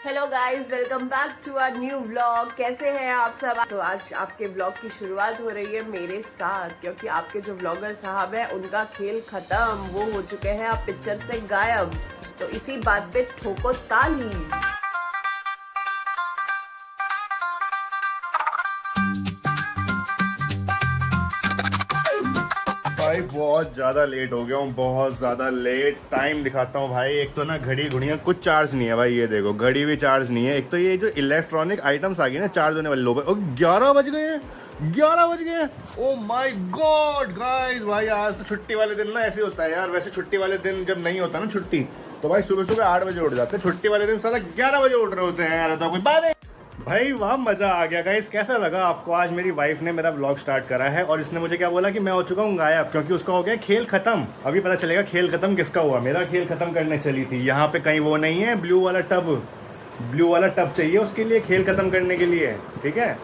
Hello guys, welcome back to our new vlog. कैसे हैं आप सब? तो आज आपके व्लॉग की शुरुआत हो रही है मेरे साथ, क्योंकि आपके जो व्लॉगर साहब हैं उनका खेल खत्म, वो हो चुके हैं आप पिक्चर से गायब। तो इसी बात पे ठोको ताली। भाई बहुत ज़्यादा लेट हो गया हूँ, बहुत ज़्यादा लेट। टाइम दिखाता हूँ भाई। एक तो ना घड़ी घुड़ियाँ कुछ चार्ज नहीं है भाई, ये देखो घड़ी भी चार्ज नहीं है। एक तो ये जो इलेक्ट्रॉनिक आइटम्स आ गए ना चार्ज होने वाले, लो भाई 11 बज गए हैं, 11 बज गए हैं। ओ माय गॉड गाइस, भाई आज तो छुट्टी वाले दिन ना ऐसे होता है यार। वैसे छुट्टी वाले दिन जब नहीं होता ना छुट्टी, तो भाई सुबह सुबह 8 बजे उठ जाते हैं। छुट्टी वाले दिन साला 11 बजे उठ रहे होते हैं यार, तो कोई बात है भाई। वहाँ मज़ा आ गया गाइस। कैसा लगा आपको? आज मेरी वाइफ ने मेरा व्लॉग स्टार्ट करा है और इसने मुझे क्या बोला कि मैं हो चुका हूँ गायब, क्योंकि उसका हो गया खेल खत्म। अभी पता चलेगा खेल खत्म किसका हुआ। मेरा खेल खत्म करने चली थी। यहाँ पे कहीं वो नहीं है ब्लू वाला टब, ब्लू वाला टब चाहिए उसके लिए, खेल खत्म करने के लिए, ठीक है।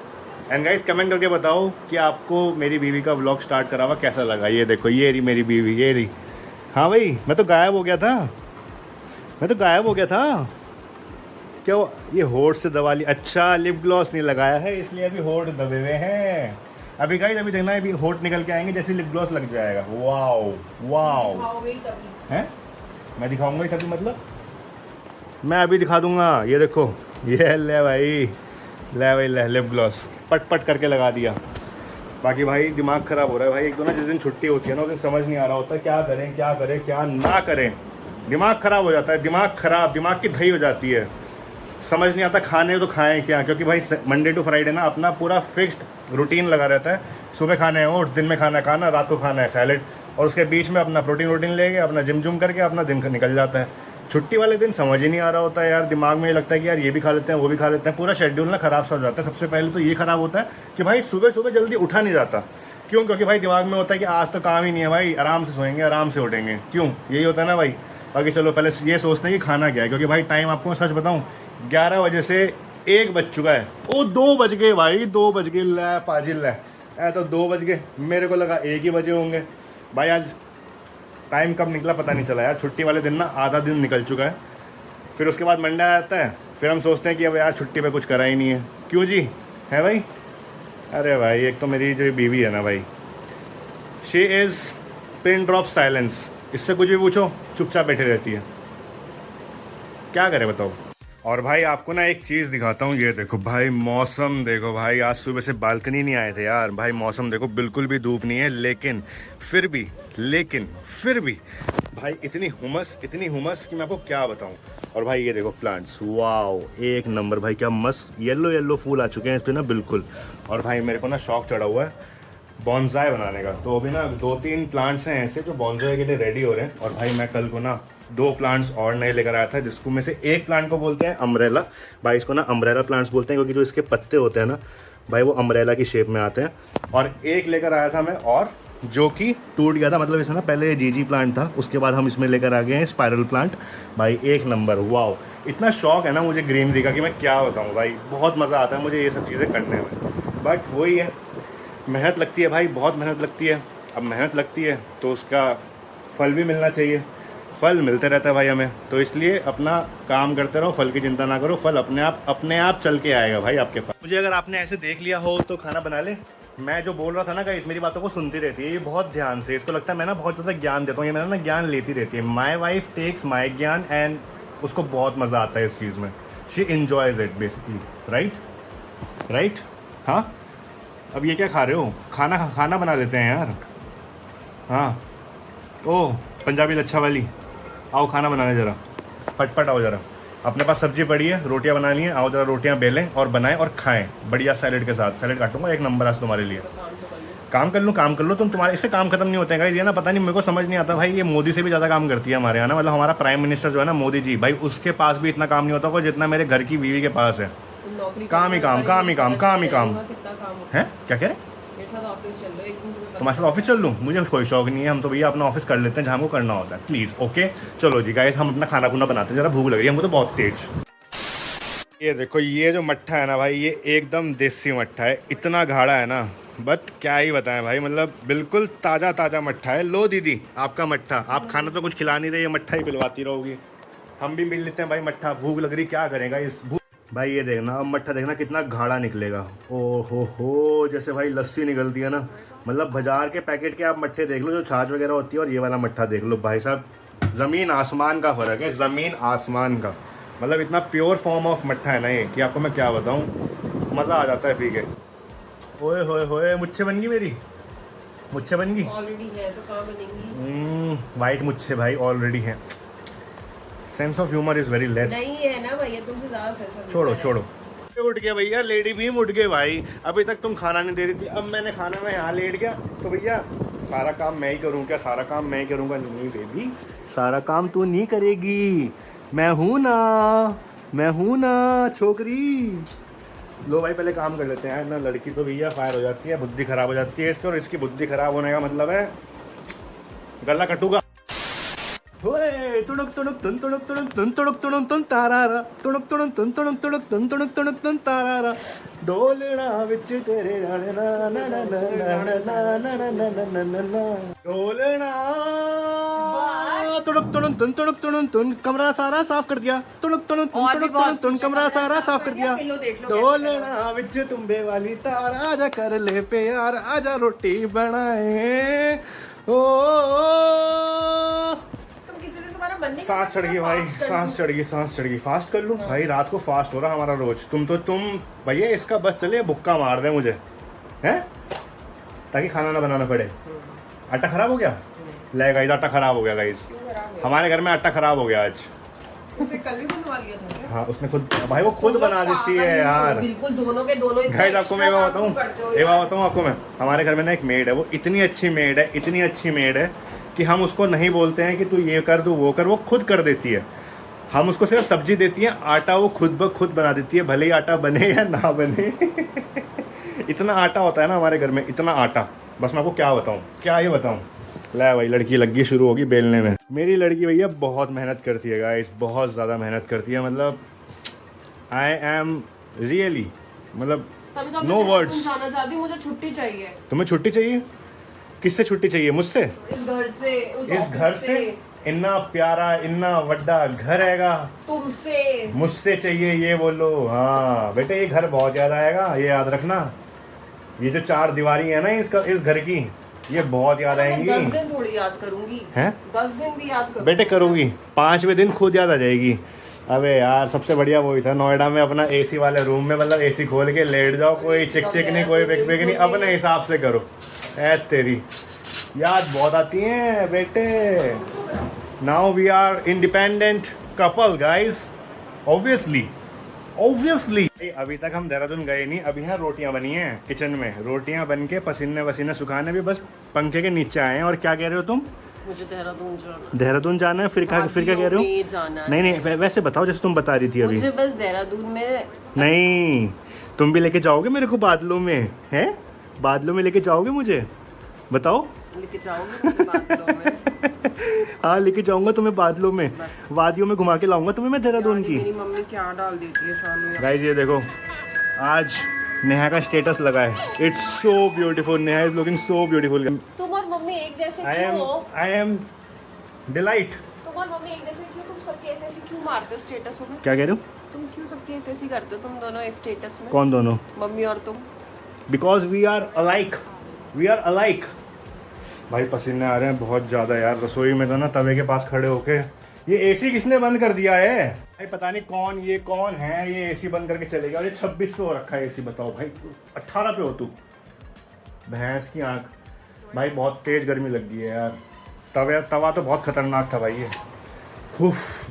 एंड गाइस कमेंट करके बताओ कि आपको मेरी बीवी का व्लॉग स्टार्ट करा हुआ कैसा लगा। ये देखो, ये रही मेरी बीवी, ये रही। हाँ भाई, मैं तो गायब हो गया था, मैं तो गायब हो गया था। क्या ये होठ से दबा ली? अच्छा, लिप ग्लॉस नहीं लगाया है इसलिए अभी होठ दबे हुए हैं। अभी गाइस अभी देखना है, अभी होठ निकल के आएंगे जैसे लिप ग्लॉस लग जाएगा। वाओ वाओ हैं, मैं दिखाऊंगा ही तभी, मतलब मैं अभी दिखा दूंगा। ये देखो, ये ले भाई, ले भाई ले, लिप ग्लॉस पट पट करके लगा दिया। बाकी भाई दिमाग ख़राब हो रहा है भाई। एक तो ना जिस दिन छुट्टी होती है ना उस दिन समझ नहीं आ रहा होता क्या करें क्या करें क्या ना करें। दिमाग ख़राब हो जाता है, दिमाग ख़राब, दिमाग की दही हो जाती है। समझ नहीं आता खाने तो खाएं क्या, क्योंकि भाई मंडे टू फ्राइडे ना अपना पूरा फिक्स्ड रूटीन लगा रहता है। सुबह खाना है ओट्स, दिन में खाना है खाना, रात को खाना है सैलेड, और उसके बीच में अपना प्रोटीन वोटीन लेके अपना जिम जुम करके अपना दिन निकल जाता है। छुट्टी वाले दिन समझ ही नहीं आ रहा होता है यार। दिमाग में ये लगता है कि यार ये भी खा लेते हैं वो भी खा लेते हैं। पूरा शेड्यूल ना ख़राब सा हो जाता है। सबसे पहले तो ये ख़राब होता है कि भाई सुबह सुबह जल्दी उठा नहीं जाता। क्यों? क्योंकि भाई दिमाग में होता है कि आज तो काम ही नहीं है भाई, आराम से सोएंगे आराम से उठेंगे। क्यों? यही होता है ना भाई। बाकी चलो पहले ये सोचते हैं कि खाना क्या है, क्योंकि भाई टाइम आपको मैं सच बताऊँ 11 बजे से 1 बज चुका है। ओ 2 बज गए भाई, 2 बज गए। लै पाजिल लै, तो 2 बज गए, मेरे को लगा 1 ही बजे होंगे भाई। आज टाइम कब निकला पता नहीं चला यार। छुट्टी वाले दिन ना आधा दिन निकल चुका है। फिर उसके बाद मंडे आता है, फिर हम सोचते हैं कि अब यार छुट्टी पे कुछ करा ही नहीं है। क्यों जी, है भाई? अरे भाई एक तो मेरी जो बीवी है ना भाई, she is pin drop silence. इससे कुछ भी पूछो चुपचाप बैठे रहती है। क्या करे बताओ। और भाई आपको ना एक चीज़ दिखाता हूँ, ये देखो भाई मौसम देखो भाई। आज सुबह से बालकनी नहीं आए थे यार भाई। मौसम देखो, बिल्कुल भी धूप नहीं है, लेकिन फिर भी भाई इतनी हुमस कि मैं आपको क्या बताऊँ। और भाई ये देखो प्लांट्स, वाओ एक नंबर भाई, क्या मस्त येलो येलो फूल आ चुके हैं इस पर ना, बिल्कुल। और भाई मेरे को ना शौक चढ़ा हुआ है बॉन्साई बनाने का। तो अभी ना 2-3 प्लांट्स हैं ऐसे जो बॉन्साई के लिए रेडी हो रहे हैं। और भाई मैं कल को ना 2 प्लांट्स और नए लेकर आया था, जिसको में से एक प्लांट को बोलते हैं अम्ब्रेला। भाई इसको ना अम्ब्रेला प्लांट्स बोलते हैं, क्योंकि जो इसके पत्ते होते हैं ना भाई वो अम्ब्रेला की शेप में आते हैं। और एक लेकर आया था मैं, और जो कि टूट गया था। मतलब इसमें ना पहले जीजी प्लांट था, उसके बाद हम इसमें लेकर आ गए हैं स्पाइरल प्लांट। भाई एक नंबर, वाओ। इतना शौक है ना मुझे ग्रीनरी का कि मैं क्या बताऊँ भाई। बहुत मज़ा आता है मुझे ये सब चीज़ें करने में। बट वही है, मेहनत लगती है भाई, बहुत मेहनत लगती है। अब मेहनत लगती है तो उसका फल भी मिलना चाहिए। फल मिलते रहता है भाई हमें, तो इसलिए अपना काम करते रहो, फल की चिंता ना करो। फल अपने आप चल के आएगा भाई आपके पास। मुझे अगर आपने ऐसे देख लिया हो तो खाना बना ले। मैं जो बोल रहा था ना गाइस, मेरी बातों को सुनती रहती है ये बहुत ध्यान से। इसको लगता है मैं ना बहुत ज़्यादा ज्ञान देता हूँ, ये मेरा ना ज्ञान लेती रहती है। माई वाइफ टेक्स माई ज्ञान एंड उसको बहुत मज़ा आता है इस चीज़ में। She enjoys it basically, right. हाँ, अब ये क्या खा रहे हो? खाना बना लेते हैं यार। हाँ, ओह पंजाबी लच्छा वाली, आओ खाना बनाने ज़रा, फटफट आओ ज़रा। अपने पास सब्जी पड़ी है, रोटियां बनानी है, आओ ज़रा रोटियां बेलें और बनाएं और खाएं बढ़िया सैलेड के साथ। सैलेड काटूंगा एक नंबर आज तुम्हारे लिए। काम कर लो तुम, तुम्हारे इससे काम खत्म नहीं होते हैं गाइस। ये ना पता नहीं, मेरे को समझ नहीं आता भाई। ये मोदी से भी ज़्यादा काम करती है हमारे यहाँ ना। मतलब हमारा प्राइम मिनिस्टर जो है ना मोदी जी, भाई उसके पास भी इतना काम नहीं होता होगा जितना मेरे घर की बीवी के पास है। काम ही काम है। क्या कह रहे? तुम्हारे साथ ऑफिस चल लूँ? मुझे कोई शौक नहीं है, हम तो भैया अपना ऑफिस कर लेते हैं जहाँ हमको करना होता है। प्लीज़ ओके चलो जी गाइस, हम अपना खाना खुना बनाते हैं। ज़रा भूख लग रही है हमको तो बहुत तेज। ये देखो, ये जो मट्ठा है ना भाई, ये एकदम देसी मट्ठा है। इतना गाढ़ा है ना, बट क्या ही बताएं भाई, मतलब बिल्कुल ताज़ा मट्ठा है। लो दीदी आपका मट्ठा। आप खाना तो कुछ खिला नहीं रहे, ये मट्ठा ही पिलवाती रहोगी। हम भी मिल लेते हैं भाई मट्ठा, भूख लग रही, क्या करेगा इस भूख। भाई ये देखना, अब मट्ठा देखना कितना गाढ़ा निकलेगा। ओ हो, जैसे भाई लस्सी निकलती है ना, मतलब बाजार के पैकेट के आप मट्ठे देख लो जो छाछ वगैरह होती है, और ये वाला मट्ठा देख लो भाई साहब, ज़मीन आसमान का फ़र्क है, ज़मीन आसमान का। मतलब इतना प्योर फॉर्म ऑफ मट्ठा है ना ये कि आपको मैं क्या बताऊँ, मज़ा आ जाता है पी के। ओए होए होए, मुच्छे बन गई मेरी, मुच्छे बन गई ऑलरेडी है तो कहाँ बनेंगी? वाइट मुच्छे भाई ऑलरेडी हैं। Sense of humour is very less. नहीं है ना भैया, तुमसे ज़्यादा सेंस। छोड़ो छोड़ो, उठ गया भैया, लेडी भी उठ गए भाई। अभी तक तुम खाना नहीं दे रही थी, अब मैंने खाना में यहाँ लेट गया तो भैया सारा काम मैं ही करूँ क्या? सारा काम मैं ही करूँगा? नहीं बेबी, सारा काम तू नहीं करेगी, मैं हूँ ना, मैं हूँ ना छोकरी। लो भाई पहले काम कर लेते हैं ना। लड़की तो भैया फायर हो जाती है, बुद्धि खराब हो जाती है इसकी, और इसकी बुद्धि खराब होने का मतलब है गला कटूगा। ओए तुणुक तुणुक तुन तुणुक तुणुक तुन तुणुक तुणुक तुन तारारा, तुणुक तुणुक तुन तुणुक तुणुक तुन तुणुक तुणुक तुन तारारा, डोलना विच तेरे ना ना ना ना ना ना ना ना ना ना ना, डोलना तुणुक तुणुक तुन तुणुक तुणुक तुन, कमरा सारा साफ कर दिया, तुणुक तुणुक तुन तुणुक तुणुक तुन, कमरा सारा साफ कर दिया, डोलना विच तुम्बे वाली तार, आजा कर ले प्यार, आजा रोटी बनाए। ओ सांस चढ़ गई भाई, सांस चढ़ गई, सांस चढ़ गई। फास्ट कर लूँ भाई, रात को फास्ट हो रहा हमारा रोज। तुम भैया इसका बस चले, भुक्का मार दे मुझे हैं, ताकि खाना ना बनाना पड़े। आटा खराब हो गया, ले गाइस आटा खराब हो गया गाइस, हमारे घर में आटा खराब हो गया आज। उसे कल भी बनवा लिया था क्या? हाँ उसने खुद, भाई वो खुद बना देती है यार। बिल्कुल दोनों के दोनों ही। गाइस आपको मैं बताऊँ, ये बात बताऊँ आपको मैं, हमारे घर में ना एक मेड है, वो इतनी अच्छी मेड है, इतनी अच्छी मेड है कि हम उसको नहीं बोलते हैं कि तू ये कर, तू वो कर, वो खुद कर देती है। हम उसको सिर्फ सब्जी देती हैं, आटा वो खुद ब खुद बना देती है, भले ही आटा बने या ना बने। इतना आटा होता है ना हमारे घर में, इतना आटा, बस मैं आपको क्या बताऊँ, क्या ये बताऊँ। ला भाई लड़की लग गई, शुरू होगी बेलने में। मेरी लड़की भैया बहुत मेहनत करती है गाइस, बहुत ज़्यादा मेहनत करती है, मतलब आई एम रियली, मतलब नो वर्ड्स। जाना चाहती हूँ, मुझे छुट्टी चाहिए। तुम्हें छुट्टी चाहिए? किससे छुट्टी चाहिए? मुझसे? इस घर से, इस घर से? इतना प्यारा इतना बड़ा घर हैगा, तुमसे मुझसे चाहिए ये बोलो? हाँ बेटे, ये घर बहुत याद आएगा, ये याद रखना। ये जो 4 दीवारी है ना इसका, इस घर की, ये बहुत याद आएंगी। 10 दिन थोड़ी याद करूंगी हैं? 10 दिन भी याद करूंगी बेटे करूंगी, 5वें दिन खुद याद आ जाएगी। अबे यार सबसे बढ़िया वही था, नोएडा में अपना एसी वाले रूम में, मतलब एसी खोल के लेट जाओ, कोई चिक चिक नहीं, कोई पिक पिक नहीं, अपने हिसाब से करो। ऐ तेरी याद बहुत आती है बेटे। Now we are independent couple guys, obviously. अभी तक हम देहरादून गए नहीं, अभी यहाँ रोटियां बनी हैं किचन में, रोटियां बन के पसीने वसीने सुखाने भी बस पंखे के नीचे आए हैं। और क्या कह रहे हो तुम? मुझे देहरादून जाना है, फिर क्या कह रहे हो? नहीं वैसे बताओ जैसे तुम बता रही थी अभी। मुझे बस देहरादून में नहीं, तुम भी लेके जाओगे मेरे को बादलों में? हैं, बादलों में लेके जाओगे मुझे? बताओ। लेके जाओगे मुझे बादलों में? हाँ लेके जाऊंगा तुम्हें बादलों में, वादियों में घुमा के लाऊंगा तुम्हें मैं देहरादून की। मेरी मम्मी क्या डाल देती है शानू। गाइस ये देखो, आज नेहा का स्टेटस लगा है, it's so beautiful, Neha is looking so beautiful. तुम और मम्मी एक जैसे क्यों हो? I am delight. तुम और मम्मी एक जैसे क्यों? तुम सबके ऐसे क्यों मारते हो स्टेटसों में? क्या कह रहे हो? तुम क्यों सबके ऐसे करते हो तुम दोनों स्टेटस में? कौन दोनों? मम्मी और तुम। Because we are alike. भाई पसीने आ रहे हैं बहुत ज़्यादा यार, रसोई में तो ना तवे के पास खड़े होके। ये एसी किसने बंद कर दिया है भाई? पता नहीं कौन है ये एसी बंद करके चले गया। और ये 26 पे हो रखा है एसी, बताओ भाई, 18 पे हो तू, भैंस की आंख। भाई बहुत तेज गर्मी लग गई है यार, तवा तो बहुत खतरनाक था भाई ये।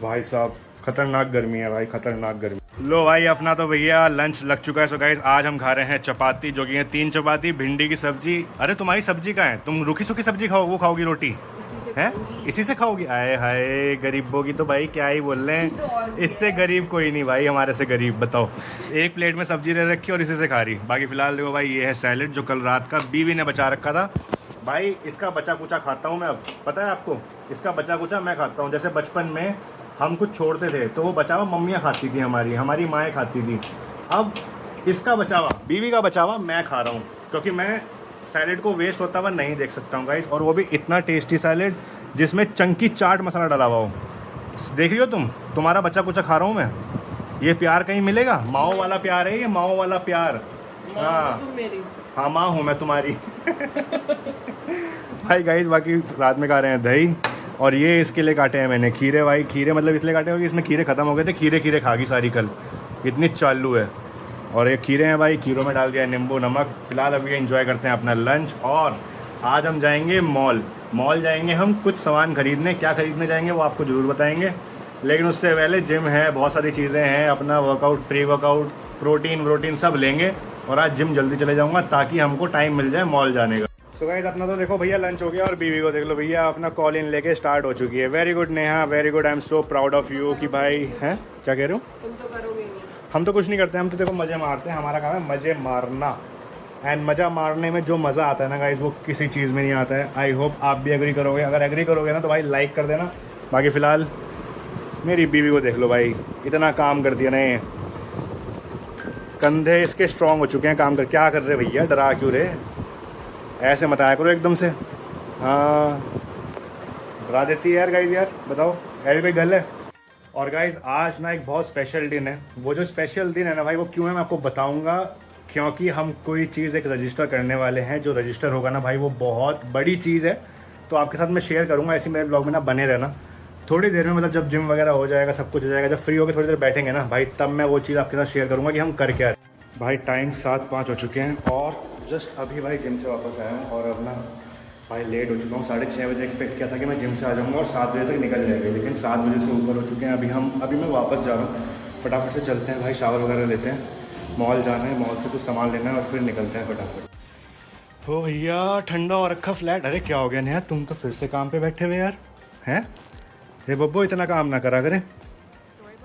भाई साहब खतरनाक गर्मी है भाई, खतरनाक गर्मी। लो भाई अपना तो भैया लंच लग चुका है। सो गाइस आज हम खा रहे हैं चपाती, जो कि है 3 चपाती, भिंडी की सब्जी। अरे तुम्हारी सब्जी कहाँ है? तुम रूखी सूखी सब्जी खाओ, वो खाओगी रोटी है? इसी से खाओगी? आए हाय, गरीबों की तो भाई क्या ही बोल रहे हैं, इससे गरीब कोई नहीं भाई, हमारे से गरीब। बताओ, एक प्लेट में सब्जी ले रखी और इसी से खा रही। बाकी फिलहाल देखो भाई, ये है सैलेड जो कल रात का बीवी ने बचा रखा था भाई। इसका बचा कुचा खाता हूँ मैं अब, पता है आपको, इसका बचा कुचा मैं खाता हूँ। जैसे बचपन में हम कुछ छोड़ते थे तो वो बचा हुआ मम्मियाँ खाती थी, हमारी माएँ खाती थी। अब इसका बचा हुआ, बीवी का बचा हुआ मैं खा रहा हूँ, क्योंकि मैं सैलेड को वेस्ट होता हुआ नहीं देख सकता हूँ गाइस। और वो भी इतना टेस्टी सैलेड जिसमें चंकी चाट मसाला डाला हुआ हो। देख रही हो तुम, तुम्हारा बच्चा कुछ खा रहा हूँ मैं। ये प्यार कहीं मिलेगा? माओ वाला प्यार है ये, माओ वाला प्यार। हाँ तुम मेरी। हाँ माँ हूँ मैं तुम्हारी। भाई गाइस बाकी रात में खा रहे हैं दही, और ये इसके लिए काटे हैं मैंने खीरे। भाई खीरे मतलब इसलिए काटे हो कि इसमें खीरे ख़त्म हो गए थे, खीरे खीरे खा गई सारी कल, इतनी चालू है। और ये खीरे हैं भाई, खीरों में डाल दिया नींबू नमक। फिलहाल अभी एंजॉय करते हैं अपना लंच, और आज हम जाएंगे मॉल जाएंगे हम कुछ सामान खरीदने। क्या खरीदने जाएंगे वो आपको ज़रूर बताएंगे, लेकिन उससे पहले जिम है, बहुत सारी चीज़ें हैं, अपना वर्कआउट, प्री वर्कआउट, प्रोटीन सब लेंगे। और आज जिम जल्दी चले जाऊँगा ताकि हमको टाइम मिल जाए मॉल जाने का। तो गाइस अपना तो देखो भैया लंच हो गया, और बीवी को देख लो भैया अपना कॉल इन लेके स्टार्ट हो चुकी है। Very good Neha, very good, I am so proud of you. कि भाई हैं क्या कह रहे हो? तुम तो करोगे नहीं। हम तो कुछ नहीं करते, हम तो देखो मज़े मारते हैं, हमारा काम है मज़े मारना। एंड मज़ा मारने में जो मज़ा आता है ना गाइस वो किसी चीज़ में नहीं आता है। आई होप आप भी एग्री करोगे, अगर एग्री करोगे ना तो भाई लाइक कर देना। बाकी फ़िलहाल मेरी बीवी को देख लो भाई, इतना काम करती है ना ये, कंधे इसके स्ट्रॉन्ग हो चुके हैं काम कर। क्या कर रहे भैया, डरा क्यों रहे? ऐसे मत आया करो एकदम से। हाँ डरा देती है यार गाइस, यार बताओ ऐसी कोई गल है? और गाइस आज ना एक बहुत स्पेशल दिन है। वो जो स्पेशल दिन है ना भाई वो क्यों है मैं आपको बताऊंगा, क्योंकि हम कोई चीज़ एक रजिस्टर करने वाले हैं। जो रजिस्टर होगा ना भाई वो बहुत बड़ी चीज़ है, तो आपके साथ मैं शेयर करूँगा। ऐसे मेरे ब्लॉग में ना बने रहना। थोड़ी देर में मतलब जब जिम वगैरह हो जाएगा, सब कुछ हो जाएगा, जब फ्री होकर थोड़ी देर बैठेंगे ना भाई, तब मैं वो चीज़ आपके साथ शेयर करूँगा कि हम कर क्या रहे। भाई टाइम 7:05 हो चुके हैं, और जस्ट अभी भाई जिम से वापस आया हूँ, और अब ना भाई लेट हो चुका हूँ। 6:30 बजे एक्सपेक्ट किया था कि मैं जिम से आ जाऊँगा और 7 बजे तक निकल जाएगा, लेकिन 7 बजे से ऊपर हो चुके हैं। अभी मैं वापस जा रहा हूँ। फटाफट से चलते हैं भाई, शावर वगैरह लेते हैं, मॉल जाना है, मॉल से कुछ सामान लेना है और फिर निकलते हैं फटाफट। हो भैया ठंडा हो रखा फ्लैट। अरे क्या हो गया नेहा, तुम तो फिर से काम पे बैठे हुए यार हैं? ये बब्बो इतना काम ना करा करे,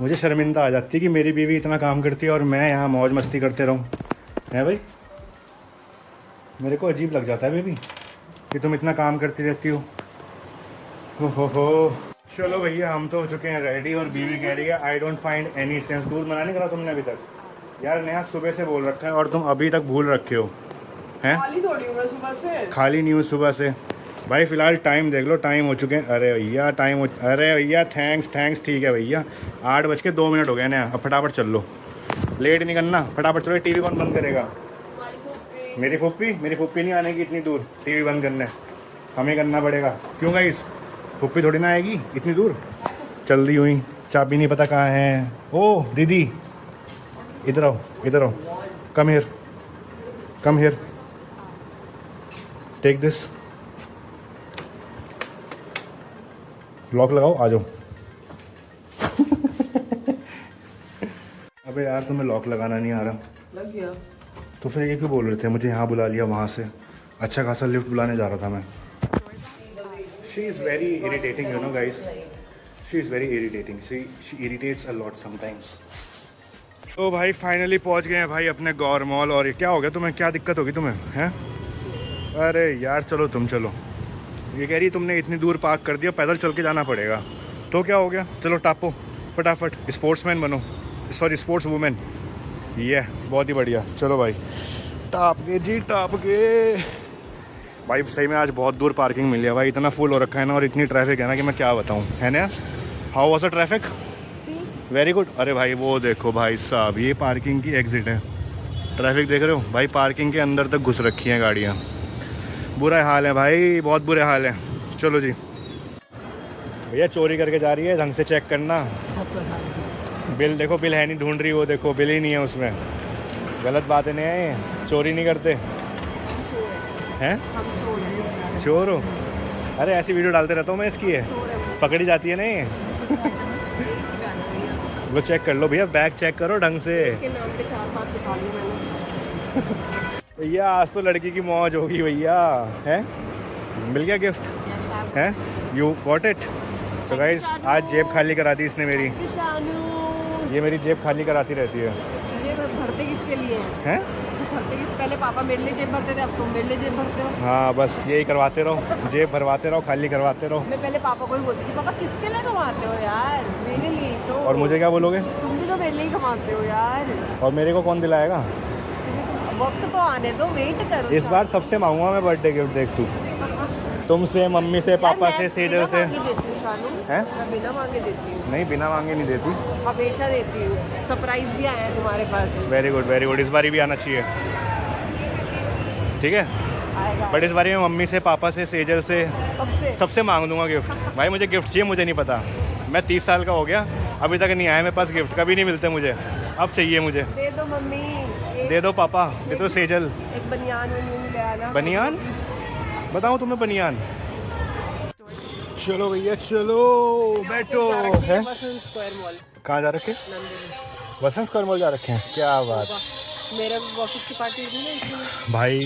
मुझे शर्मिंदा आ जाती है कि मेरी बीवी इतना काम करती है और मैं यहाँ मौज मस्ती करते रहूँ। है भाई, मेरे को अजीब लग जाता है बेबी कि तुम इतना काम करती रहती हो। हो चलो भैया हम तो हो चुके हैं रेडी, और बीवी कह रही है I don't find any sense. दूध मना नहीं करा तुमने अभी तक? यार नेहा सुबह से बोल रखा है और तुम अभी तक भूल रखे हो हैं? खाली थोड़ी हूँ मैं सुबह से। खाली नहीं हूँ सुबह से भाई। फ़िलहाल टाइम देख लो, टाइम हो चुके हैं। अरे भैया अरे भैया थैंक्स ठीक है भैया। 8:02 हो गए ना, अब फटाफट चल लो, लेट नहीं करना, फटाफट चलो। टीवी कौन बंद करेगा? मेरी फुप्पी नहीं आने की इतनी दूर टीवी बंद करने, हमें करना पड़ेगा। क्यों गाइस, फुप्पी थोड़ी ना आएगी इतनी दूर, चल दी हुई, चाबी नहीं पता कहाँ है। ओ दीदी इधर आओ, come here, take this, lock लगाओ, आ जाओ। अबे यार तुम्हें लॉक लगाना नहीं आ रहा? लग गया। तो फिर ये क्यों बोल रहे थे मुझे यहाँ बुला लिया वहाँ से? अच्छा खासा लिफ्ट बुलाने जा रहा था मैं। She is very irritating you know guys, she is very irritating, she irritates a lot sometimes. तो भाई फाइनली पहुँच गए हैं भाई अपने गौर मॉल। और ये क्या हो गया तुम्हें, क्या दिक्कत होगी तुम्हें हैं? अरे यार चलो तुम चलो, ये कह रही तुमने इतनी दूर पार्क कर दिया, पैदल चल के जाना पड़ेगा, तो क्या हो गया? चलो टापो फटाफट, स्पोर्ट्समैन बनो, सॉरी स्पोर्ट्स वूमेन। ये बहुत ही बढ़िया, चलो भाई टाप के भाई। सही में आज बहुत दूर पार्किंग मिली है भाई, इतना फुल हो रखा है ना, और इतनी ट्रैफिक है ना कि मैं क्या बताऊँ, है ना? How was the traffic? Very good. अरे भाई वो देखो भाई साहब, ये पार्किंग की एग्जिट है, ट्रैफिक देख रहे हो भाई, पार्किंग के अंदर तक घुस रखी हैं गाड़ियाँ। बुरा हाल है भाई, बहुत बुरे हाल है। चलो जी भैया, चोरी करके जा रही है, ढंग से चेक करना। बिल देखो, बिल है नहीं, ढूंढ रही वो देखो, बिल ही नहीं है उसमें। गलत बातें नहीं है, ये चोरी नहीं करते हैं। चोर हो? अरे ऐसी वीडियो डालते रहता हूँ मैं इसकी, है पकड़ी जाती है नहीं। वो चेक कर लो भैया, बैग चेक करो ढंग से। भैया आज तो लड़की की मौज होगी भैया, हैं? मिल गया गिफ्ट हैं? You got it? So guys आज जेब खाली करा दी इसने मेरी, ये मेरी जेब खाली कराती रहती है। ये भरते किसके लिए हैं? भरते किस, पहले पापा मेरे लिए जेब भरते थे, अब तुम मेरे लिए जेब भरते हो। हाँ बस यही करवाते रहो, जेब भरवाते रहो, खाली करवाते रहो। मैं पहले पापा को ही बोलती थी, पापा किसके लिए कमाते हो यार? मेरे लिए तो। और मुझे क्या बोलोगे? तुम भी तो मेरे लिए ही कमाते हो यार। और मेरे को कौन दिलाएगा? वक्त तो आने दो, वेट करो। इस बार सबसे मांगूंगा मैं बर्थडे गिफ्ट, देख तू, तुमसे, मम्मी से, पापा से, सेजल से। देती हूँ शानू, हैं? मैं बिना मांगे देती हूँ। नहीं, बिना मांगे नहीं देती। हमेशा देती हूँ। सरप्राइज भी आया है तुम्हारे पास। वेरी गुड वेरी गुड, इस बारी भी आना चाहिए। ठीक है, आएगा। बट इस बारी मैं मम्मी से, पापा से, सेजल से, सबसे मांग दूंगा गिफ्ट। भाई मुझे गिफ्ट चाहिए, मुझे नहीं पता, मैं 30 साल का हो गया, अभी तक नहीं आया मेरे पास गिफ्ट, कभी नहीं मिलते मुझे, अब चाहिए मुझे। दे दो मम्मी, दे दो पापा, दे दो सेजल। एक बनियान ले आना। बनियान? बताऊँ तुम्हें बनियान? चलो भैया चलो, बैठो। है वसंत स्क्वायर मॉल, कहाँ जा रखे? नंदन। वसंत स्क्वायर मॉल जा रखे हैं, क्या बात। मेरा ऑफिस की पार्टी थी ना इसलिए। भाई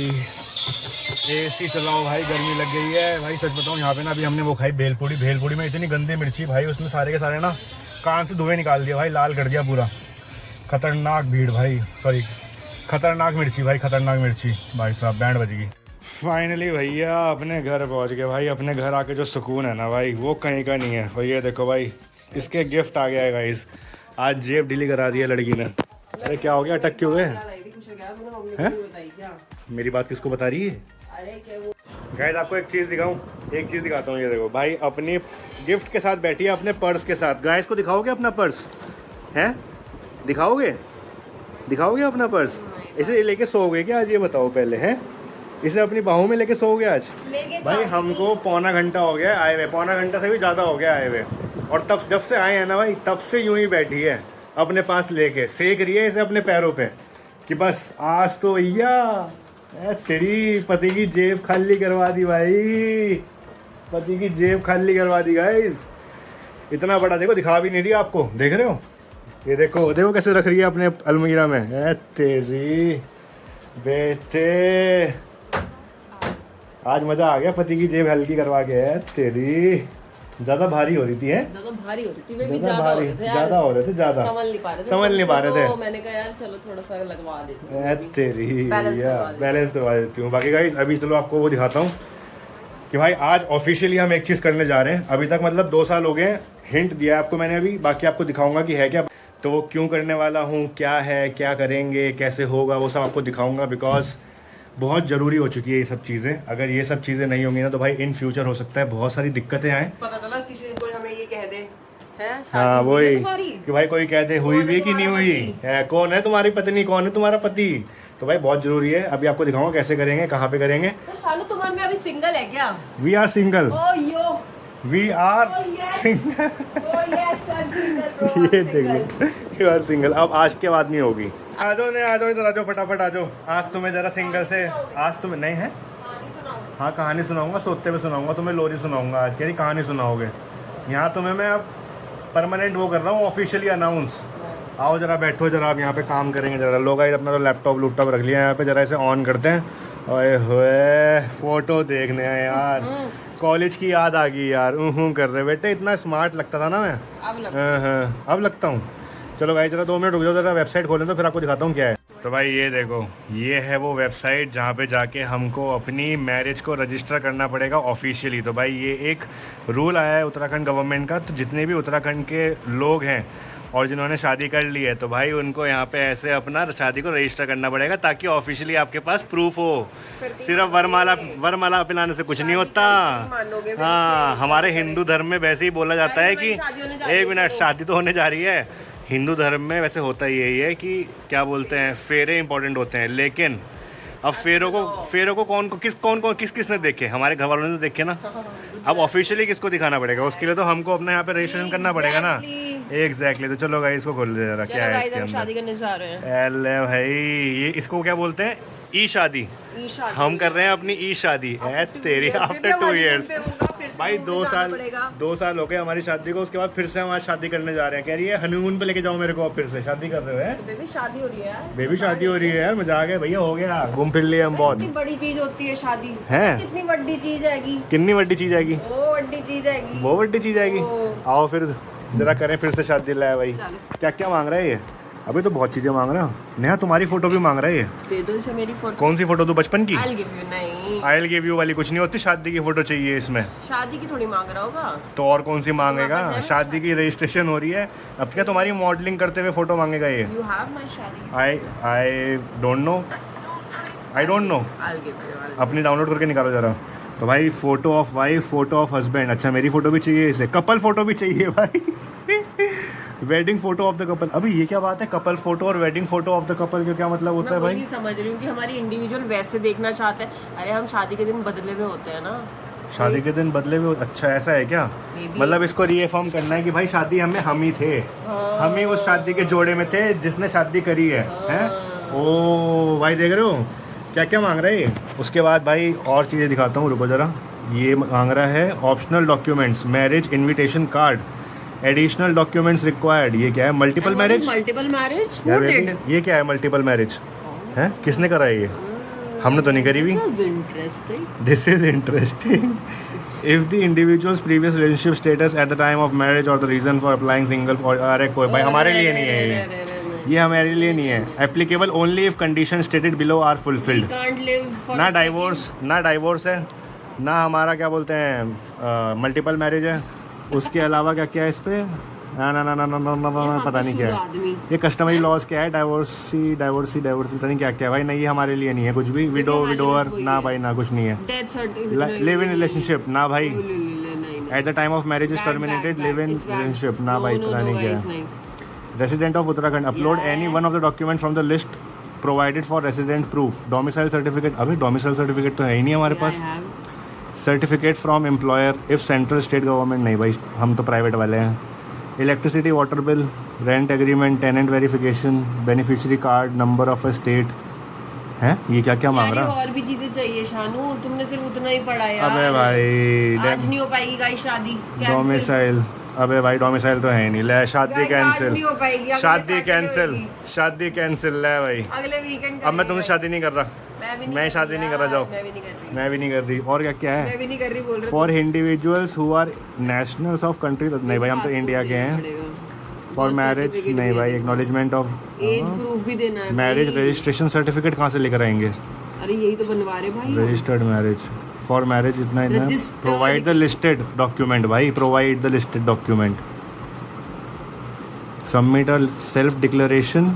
एसी चलाओ भाई, गर्मी लग गई है भाई। सच बताऊँ, यहाँ पे ना अभी हमने वो खाई भेलपूड़ी। भेलपूड़ी में इतनी गंदी मिर्ची भाई, उसमें सारे के सारे ना कान से धुएं निकाल दिया भाई, लाल कर दिया पूरा। खतरनाक भीड़ भाई, सॉरी खतरनाक मिर्ची भाई, खतरनाक मिर्ची भाई साहब, बैंड बज गई। फाइनली भैया अपने घर पहुंच गए भाई। अपने घर आके जो सुकून है ना भाई, वो कहीं का नहीं है। और ये देखो भाई, इसके गिफ्ट आ गया है गाइस। आज जेब ढीली करा दी है लड़की ने। अरे क्या हो गया, अटक क्यों गए हैं? मेरी बात किसको बता रही है? गाइस आपको एक चीज़ दिखाऊं, एक चीज़ दिखाता हूँ। ये देखो भाई, अपनी गिफ्ट के साथ बैठी है, अपने पर्स के साथ। गाइस को दिखाओगे अपना पर्स? हैं, दिखाओगे? दिखाओगे अपना पर्स? इसे लेके सोओगे क्या आज, ये बताओ पहले। हैं, इसे अपनी बाहों में लेके सोओगे आज? भाई हमको पौना घंटा हो गया आए हुए, पौना घंटा से भी ज़्यादा हो गया आए हुए। और तब जब से आए हैं ना भाई, तब से यूं ही बैठी है अपने पास लेके, सेक रही है इसे अपने पैरों पे कि बस आज तो भैया तेरी पति की जेब खाली करवा दी भाई, पति की जेब खाली करवा दी गाइस। इतना बड़ा देखो, दिखा भी नहीं रही आपको, देख रहे हो? ये देखो देखो कैसे रख रही है अपने अलमीरा में। तेरी बेटे, आज मजा आ गया, पति की जेब हल्की करवा के। है तेरी, ज्यादा भारी हो रही थी। है ज्यादा भारी हो रही थी, वे भी ज्यादा ज्यादा हो भारी, रहे थे यार, ज्यादा हो रहे थे, ज्यादा संभल नहीं पा रहे थे, संभल नहीं पा रहे थे। तो मैंने कहा यार चलो थोड़ा सा लगवा देती हूँ। है तेरी, बैलेंस करवा देती हूँ। बाकी गाइस अभी चलो आपको वो दिखाता हूँ कि भाई आज ऑफिशियली हम एक चीज़ करने जा रहे हैं। अभी तक मतलब 2 साल हो गए, हिंट दिया आपको मैंने अभी, बाकी आपको दिखाऊंगा कि है क्या, तो वो क्यों करने वाला हूँ, क्या है, क्या करेंगे, कैसे होगा, वो सब आपको दिखाऊंगा। बिकॉज बहुत ज़रूरी हो चुकी है ये सब चीज़ें। अगर ये सब चीज़ें नहीं होंगी ना तो भाई इन फ्यूचर हो सकता है बहुत सारी दिक्कतें आएँ। पता चला किसी कोई हमें ये कह दे है, हाँ वही कि भाई कोई कहते हुई भी कि नहीं हुई है, कौन है तुम्हारी पत्नी, कौन है तुम्हारा पति। तो भाई बहुत जरूरी है, अभी आपको दिखाऊंगा कैसे करेंगे, कहाँ पे करेंगे। तो शानू तुम्हारे में अभी सिंगल है क्या? We are single, we are single. ये देखिए, यू आर सिंगल। अब आज के बाद नहीं होगी। आ जाओ इधर आ जाओ, फटाफट आ जाओ। आज तुम्हें जरा सिंगल से, आज तुम्हें नहीं है। हाँ कहानी सुनाऊंगा, सोते हुए सुनाऊंगा तुम्हें, लोरी सुनाऊंगा आज। कह रही कहानी सुनाओगे? यहाँ तुम्हें मैं अब परमानेंट वो कर रहा हूँ, ऑफिशियली अनाउंस। आओ जरा बैठो, जरा आप यहाँ पे काम करेंगे। जरा लोग अपना तो लैपटॉप रख लिया यहाँ पे, जरा इसे ऑन करते हैं। ओए होए, फोटो देखने हैं यार, कॉलेज की याद आ गई यार। कर रहे बेटे, इतना स्मार्ट लगता था ना मैं, अब लगता हूँ। चलो भाई जरा 2 मिनट रुक जाओ, जरा वेबसाइट खोलें तो फिर आपको दिखाता हूँ क्या है। तो भाई ये देखो, ये है वो वेबसाइट जहाँ पे जाके हमको अपनी मैरिज को रजिस्टर करना पड़ेगा ऑफिशियली। तो भाई ये एक रूल आया है उत्तराखंड गवर्नमेंट का, तो जितने भी उत्तराखंड के लोग हैं और जिन्होंने शादी कर ली है, तो भाई उनको यहाँ पे ऐसे अपना शादी को रजिस्टर करना पड़ेगा ताकि ऑफिशियली आपके पास प्रूफ हो। सिर्फ वरमाला पिलाने से कुछ नहीं होता। हाँ, हमारे हिंदू धर्म में वैसे ही बोला जाता है कि 1 मिनट, शादी तो होने जा रही है। हिंदू धर्म में वैसे होता ही यही है कि क्या बोलते हैं, फेरे इंपॉर्टेंट होते हैं। लेकिन अब फेरों को कौन किसने देखे? हमारे घर वालों ने तो देखे ना। अब ऑफिशियली किसको दिखाना पड़ेगा? उसके लिए तो हमको अपने यहाँ पे रजिस्ट्रेशन करना पड़ेगा ना। एग्जैक्टली। तो चलो गाइस इसको खोल दे जरा, क्या है इसके अंदर। शादी करने जा रहे हैं। अल्ले भाई, ये इसको क्या बोलते हैं? ई शादी। हम कर रहे हैं अपनी ई शादी। है तेरी, आफ्टर 2 इयर्स भाई, 2 साल हो गए हमारी शादी को। उसके बाद फिर से हम आज शादी करने जा रहे हैं। कह रही है हनीमून पे लेके जाओ मेरे को, फिर से शादी कर रहे हो। है बेबी शादी हो रही है, बेबी शादी हो रही है यार, मजा आ गया भैया, हो गया, घूम फिर लिए हम बहुत। कितनी बड़ी चीज होती है शादी, है कितनी बड़ी चीज आएगी, कितनी बड़ी चीज आएगी, वो बड़ी चीज आएगी, वो बड़ी चीज आएगी। आओ फिर जरा करें फिर से शादी। लाया भाई, क्या क्या मांग रहा है ये? अभी तो बहुत चीजें मांग रहा है। नेहा तुम्हारी फोटो भी मांग रहा है ये। दे दो इसे मेरी फोटो। कौन सी फोटो? तू बचपन की? I'll give you, नहीं I'll give you वाली कुछ नहीं होती, शादी की फोटो चाहिए इसमें। शादी की थोड़ी मांग रहा होगा तो और कौन सी मांगेगा? शादी की रजिस्ट्रेशन हो रही है, अब क्या तुम्हारी मॉडलिंग करते हुए फोटो मांगेगा ये? You have my शादी। I don't know। I'll give you। अपनी डाउनलोड करके निकालो जरा। तो भाई photo of wife, photo of husband. अच्छा मेरी फोटो भी चाहिए इसे, कपल फोटो भी चाहिए भाई। Wedding photo of the couple. अभी ये क्या बात है, कपल फोटो और wedding photo of the couple का क्या मतलब होता है मैं भाई? वही समझ रही हूँ कि हमारी इंडिविजुअल वैसे देखना चाहते हैं। अरे हम शादी के दिन बदले में होते हैं ना, शादी के दिन बदले हुए। अच्छा ऐसा है क्या? Maybe। मतलब इसको रीअफर्म करना है कि भाई शादी हम ही थे, हम ही उस शादी के जोड़े में थे जिसने शादी करी है, हैं? ओ भाई देख रहे हो क्या क्या मांग रहा है ये। उसके बाद भाई और चीज़ें दिखाता हूँ, रुको जरा। ये मांग रहा है optional documents, marriage invitation card, additional documents required. ये क्या है? Multiple marriage. मल्टीपल मैरिज यार ये क्या है मल्टीपल मैरिज? है किसने करा है ये? हमने तो नहीं करी हुई। This is interesting. If the individual's previous relationship status at the time of marriage और the reason for applying single for, अरे कोई भाई हमारे लिए नहीं है ये हमारे लिए नहीं है। Applicable only if condition stated below are fulfilled. ना डाइवोर्स है, ना हमारा क्या बोलते हैं मल्टीपल मैरिज है। उसके अलावा क्या क्या है इस पे? ना ना ना ना ना ना ना ना पता नहीं क्या है ये कस्टमरी लॉज क्या है, डाइवोर्सी पता नहीं क्या क्या है भाई। नहीं ये हमारे लिए नहीं है कुछ भी। विडोवर ना भाई, ना कुछ नहीं है। लिव इन रिलेशनशिप ना भाई, at the time of marriage is terminated. Live in relationship ना भाई, पता नहीं क्या है। Resident of Uttarakhand, upload any one of the document from the list provided for resident proof. Domicile certificate, अभी डोमिसाइल सर्टिफिकेट तो है ही नहीं हमारे पास। Certificate from employer if central state government, नहीं भाई हम तो प्राइवेट वाले हैं। Electricity water bill, rent agreement, tenant verification, beneficiary card, number of a state. हैं ये क्या क्या मांग रहा है? और भी चीजें चाहिए शानू, तुमने सिर्फ उतना ही पढ़ा यार। अबे भाई आज नहीं हो पाएगी गाइस शादी। डोमिसाइल, अबे भाई डोमिसाइल तो है ही नहीं। ले शादी कैंसिल, नहीं हो पाएगी, शादी कैंसिल ले भाई। अगले वीकेंड अब मैं तुमसे शादी नहीं कर रहा, मैं शादी नहीं कर रहा। जाओ, मैं भी नहीं कर रही। और क्या क्या है? मैं भी नहीं कर रही बोल रहे। For individuals who are nationals of country, नहीं भाई हम तो इंडिया के हैं। फॉर मैरिज नहीं भाई, एक्नॉलेजमेंट ऑफ एज प्रूफ भी देना है। मैरिज रजिस्ट्रेशन सर्टिफिकेट कहाँ से लेकर आएंगे? अरे यही तो बनवा रहे भाई। रजिस्टर्ड मैरिज, फॉर मैरिज इतना ही ना। प्रोवाइड द लिस्टेड डॉक्यूमेंट भाई, provide the listed document. Submit a self declaration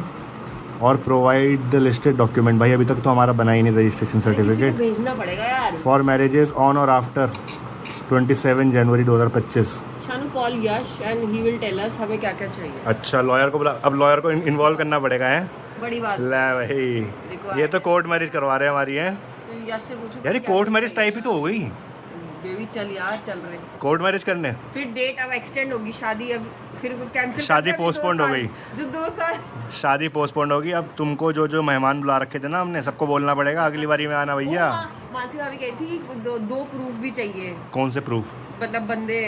और प्रोवाइड द लिस्टेड डॉक्यूमेंट। भाई अभी तक तो हमारा बना ही नहीं रजिस्ट्रेशन सर्टिफिकेट। भेजना पड़ेगा यार। For marriages on or after 27 January 2025। Shanu call Yash and he will tell us हमें क्या क्या चाहिए। अच्छा लॉयर को बुला, अब लॉयर को इन्वॉल्व करना पड़ेगा है। बड़ी बात ले भाई ये तो कोर्ट मैरिज करवा रहे हैं हमारी है यश से पूछो यार। कोर्ट मैरिज टाइप ही तो हो गई बेबी। चल यार चल रहे कोर्ट मैरिज करने। फिर डेट अब एक्सटेंड होगी शादी, अब फिर कैंसिल। शादी पोस्टपोन्ड हो गई, जो 2 साल शादी पोस्टपोन्ड होगी। अब तुमको जो जो मेहमान बुला रखे थे ना हमने, सबको बोलना पड़ेगा अगली बारी में आना भैया। मानसी भाभी कही थी दो प्रूफ भी चाहिए। कौन से प्रूफ? मतलब बंदे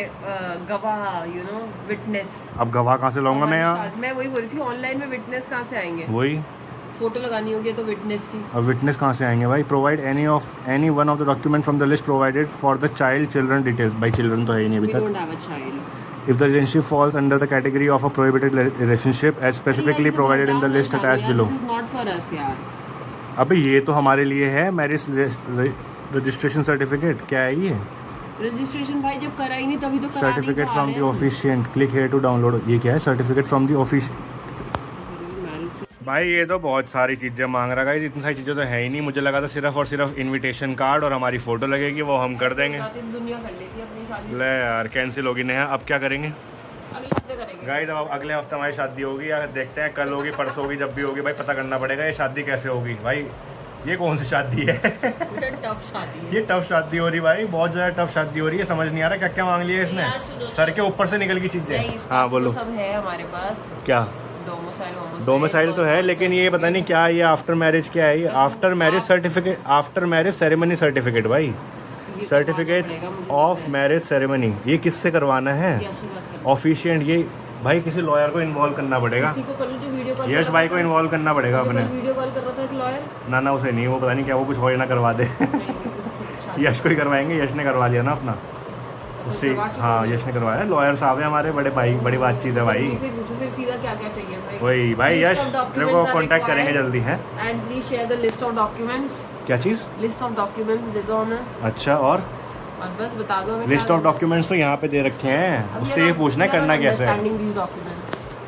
गवाह, यू नो विटनेस। अब गवाह कहाँ से लाऊंगा मैं यहाँ? मैं वही बोल रही थी ऑनलाइन में विटनेस कहाँ से आएंगे? वही फोटो लगानी होगी तो विटनेस की। अब विटनेस कहाँ से आएंगे भाई? Provide any one of the document from the list provided for the child children details. भाई चिल्ड्रन तो है ही नहीं अभी तक। If the relationship falls under the category of a prohibited relationship as specifically provided in the list attached below. This is not for us यार। अबे ये तो हमारे लिए है मैरिज रजिस्ट्रेशन सर्टिफिकेट। क्या है ये? रजिस्ट्रेशन भाई जब करा ही नहीं तभी तो करा। Certificate from the officiant, click here to download. ये क्या है? Certificate from the office. भाई ये तो बहुत सारी चीज़ें मांग रहा है। इतनी सारी चीज़ें तो है ही नहीं। मुझे लगा था सिर्फ और सिर्फ इनविटेशन कार्ड और हमारी फ़ोटो लगेगी, वो हम कर देंगे। दुनिया कर लेती है अपनी शादी। ले यार कैंसिल होगी नेहा, अब क्या करेंगे? अगले हफ्ते करेंगे गाइस। अब अगले हफ्ते हमारी शादी होगी या देखते हैं, कल होगी परसों होगी, जब भी होगी भाई पता करना पड़ेगा ये शादी कैसे होगी। भाई ये कौन सी शादी है? टफ शादी है ये टफ शादी हो रही भाई, बहुत ज़्यादा टफ शादी हो रही है। समझ नहीं आ रहा क्या क्या मांग लिया इसने। सर के ऊपर से निकल की चीज़ें। हाँ बोलो। सब है हमारे पास। क्या? डोमिसाइल तो है, लेकिन ये पता नहीं क्या ये आफ्टर मैरिज क्या है? ये after marriage certificate, after marriage ceremony certificate भाई। सर्टिफिकेट ऑफ मैरिज सेरेमनी ये किससे करवाना है? ऑफिशिएंट। ये भाई किसी लॉयर को इन्वॉल्व करना पड़ेगा। यश भाई को इन्वॉल्व करना पड़ेगा अपने। वीडियो कॉल कर रहा था एक लॉयर। ना उसे नहीं, वो पता नहीं क्या, वो कुछ हो ना करवा दे। यश को ही करवाएंगे। यश ने करवा लिया ना अपना उससे। हाँ यश ने करवाया। लॉयर साहब है हमारे बड़े भाई, बड़ी बातचीत है भाई। फिर सीधा क्या क्या चाहिए भाई? वही भाई यश तेरे को कांटेक्ट करेंगे जल्दी है। And please share the list of documents. क्या चीज़? लिस्ट ऑफ डॉक्यूमेंट्स दे दो हमें। अच्छा और बस बता दो हमें। लिस्ट ऑफ डॉक्यूमेंट्स तो यहाँ पे दे रखे हैं, उससे ये पूछना है करना कैसे है।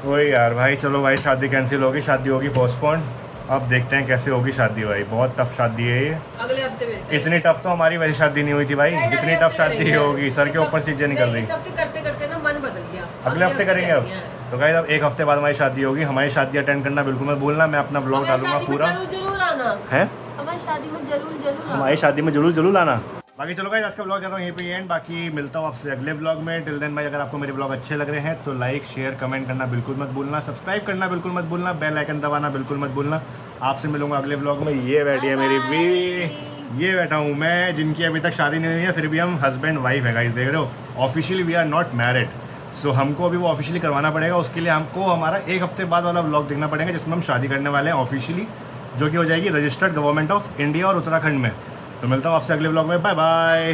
वही यार भाई। चलो भाई शादी कैंसिल होगी, शादी होगी पोस्टपोन। अब देखते हैं कैसे होगी शादी भाई। बहुत टफ शादी है ये। अगले हफ्ते मिलते हैं। इतनी टफ तो हमारी वैसी शादी नहीं हुई थी भाई जितनी टफ शादी होगी। सर के ऊपर चीजें निकल रही। करते करते ना मन बदल गया। अगले हफ्ते करेंगे अब। तो गाइस अब 1 हफ्ते बाद हमारी शादी होगी, हमारी शादी अटेंड करना बिल्कुल मत भूलना, मैं अपना ब्लॉग डालूंगा पूरा। जरूर आना है हमारी शादी में, जरूर हमारी शादी में जरूर आना। बाकी चलो गाइस आज का ब्लॉग कर रहा हूँ यहीं पे एंड, बाकी मिलता हूँ आपसे अगले ब्लॉग में। टिल देन भाई अगर आपको मेरे ब्लॉग अच्छे लग रहे हैं तो लाइक शेयर कमेंट करना बिल्कुल मत भूलना, सब्सक्राइब करना बिल्कुल मत भूलना, बेल आइकन दबाना बिल्कुल मत भूलना। आपसे मिलूंगा अगले ब्लॉग में। ये बैठी है मेरी भी, ये बैठा हूँ मैं, जिनकी अभी तक शादी नहीं हुई है फिर भी हम हस्बैंड वाइफ है गाइस, देख रहे हो। Officially we are not married, so हमको अभी वो ऑफिशियली करवाना पड़ेगा। उसके लिए हमको हमारा 1 हफ्ते बाद वाला ब्लॉग देखना पड़ेगा जिसमें हम शादी करने वाले हैं ऑफिशियली, जो कि हो जाएगी रजिस्टर्ड गवर्नमेंट ऑफ इंडिया और उत्तराखंड में। तो मिलता हूँ आपसे अगले ब्लॉग में, बाय बाय।